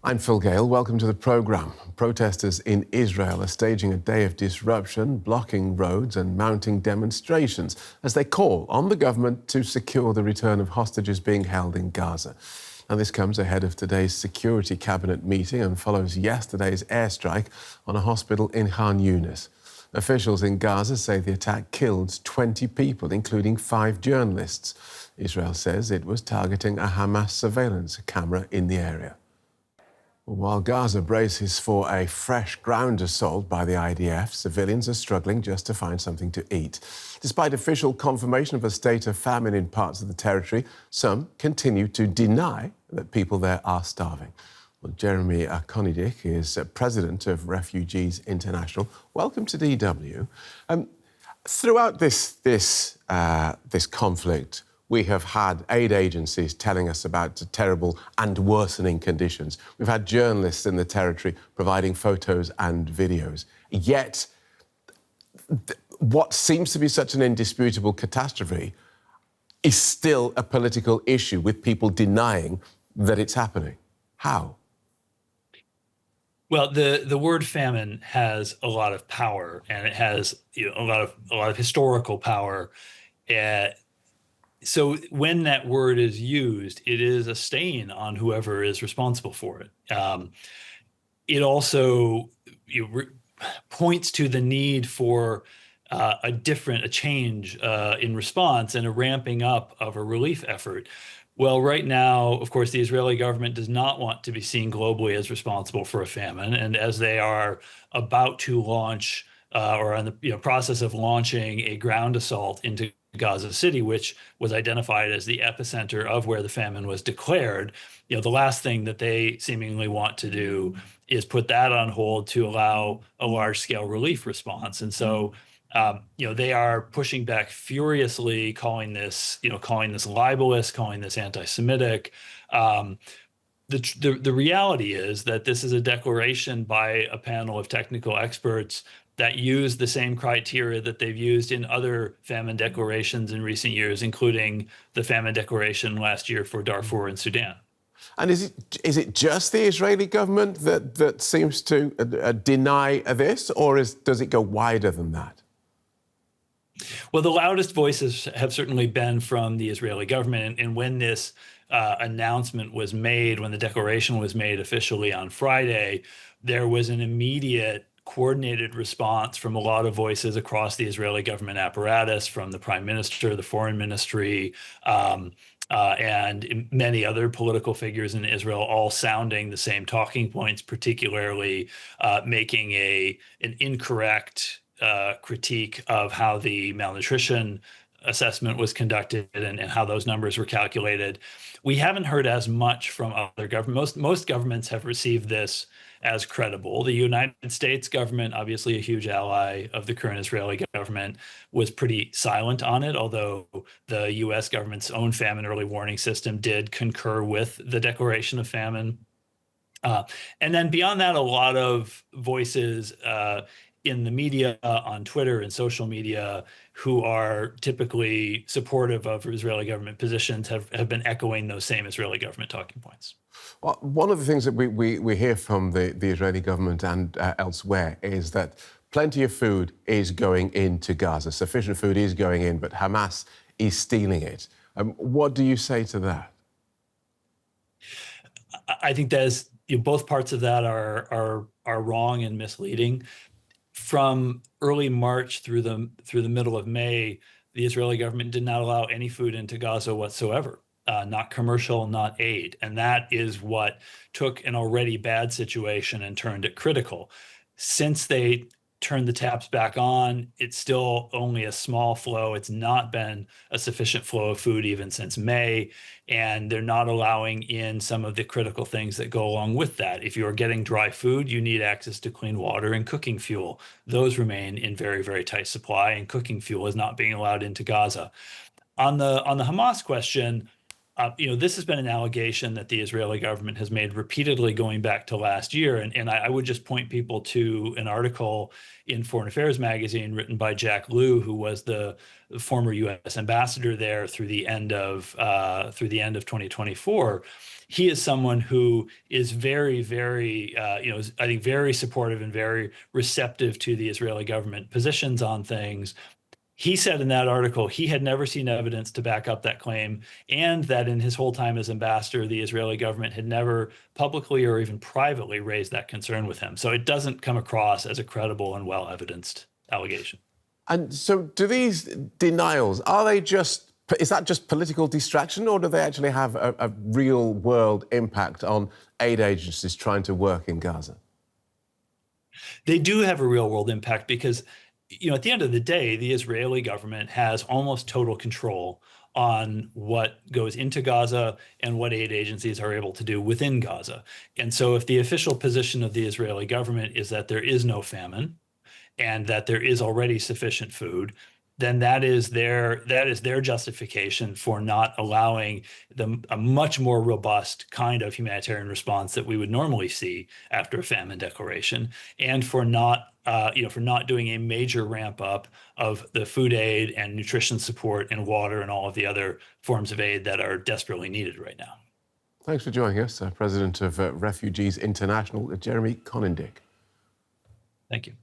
I'm Phil Gale. Welcome to the programme. Protesters in Israel are staging a day of disruption, blocking roads and mounting demonstrations as they call on the government to secure the return of hostages being held in Gaza. Now, this comes ahead of today's Security Cabinet meeting and follows yesterday's airstrike on a hospital in Khan Yunis. Officials in Gaza say the attack killed 20 people, including 5 journalists. Israel says it was targeting a Hamas surveillance camera in the area. While Gaza braces for a fresh ground assault by the IDF, civilians are struggling just to find something to eat. Despite official confirmation of a state of famine in parts of the territory, some continue to deny that people there are starving. Well, Jeremy Konyndyk is president of Refugees International. Welcome to DW. Throughout this conflict, we have had aid agencies telling us about terrible and worsening conditions. We've had journalists in the territory providing photos and videos. Yet, what seems to be such an indisputable catastrophe is still a political issue, with people denying that it's happening. How? Well, the word famine has a lot of power, and it has a lot of historical power. So when that word is used, it is a stain on whoever is responsible for it. It also points to the need for a change in response and a ramping up of a relief effort. Well, right now, of course, the Israeli government does not want to be seen globally as responsible for a famine. And as they are about to launch or on the process of launching a ground assault into Gaza City, which was identified as the epicenter of where the famine was declared, the last thing that they seemingly want to do is put that on hold to allow a large-scale relief response. And so, they are pushing back furiously, calling this libelous, calling this anti-Semitic. The reality is that this is a declaration by a panel of technical experts that use the same criteria that they've used in other famine declarations in recent years, including the famine declaration last year for Darfur and Sudan. And is it just the Israeli government that seems to deny this, or does it go wider than that? Well, the loudest voices have certainly been from the Israeli government. And when this announcement was made, when the declaration was made officially on Friday, there was an immediate coordinated response from a lot of voices across the Israeli government apparatus, from the prime minister, the foreign ministry, and many other political figures in Israel, all sounding the same talking points, particularly making an incorrect critique of how the malnutrition assessment was conducted and how those numbers were calculated. We haven't heard as much from other governments. Most governments have received this as credible. The United States government, obviously a huge ally of the current Israeli government, was pretty silent on it, although the US government's own famine early warning system did concur with the declaration of famine. And then beyond that, a lot of voices in the media, on Twitter and social media, who are typically supportive of Israeli government positions have been echoing those same Israeli government talking points. Well, one of the things that we hear from the Israeli government and elsewhere is that plenty of food is going into Gaza. Sufficient food is going in, but Hamas is stealing it. What do you say to that? I think that both parts of that are wrong and misleading. From early March through the middle of May, the Israeli government did not allow any food into Gaza whatsoever, not commercial, not aid. And that is what took an already bad situation and turned it critical. Since they turned the taps back on, it's still only a small flow. It's not been a sufficient flow of food even since May, and they're not allowing in some of the critical things that go along with that. If you're getting dry food, you need access to clean water and cooking fuel. Those remain in very, very tight supply, and cooking fuel is not being allowed into Gaza. On the Hamas question, this has been an allegation that the Israeli government has made repeatedly going back to last year. And I would just point people to an article in Foreign Affairs magazine written by Jack Lew, who was the former U.S. ambassador there through the end of 2024. he is someone who is very, very, I think very supportive and very receptive to the Israeli government positions on things. He said in that article he had never seen evidence to back up that claim, and that in his whole time as ambassador, the Israeli government had never publicly or even privately raised that concern with him. So it doesn't come across as a credible and well-evidenced allegation. And so do these denials, is that just political distraction, or do they actually have a real world impact on aid agencies trying to work in Gaza? They do have a real world impact because, at the end of the day, the Israeli government has almost total control on what goes into Gaza and what aid agencies are able to do within Gaza. And so if the official position of the Israeli government is that there is no famine and that there is already sufficient food, then that is their justification for not allowing a much more robust kind of humanitarian response that we would normally see after a famine declaration, and for not doing a major ramp up of the food aid and nutrition support and water and all of the other forms of aid that are desperately needed right now. Thanks for joining us, President of Refugees International, Jeremy Konyndyk. Thank you.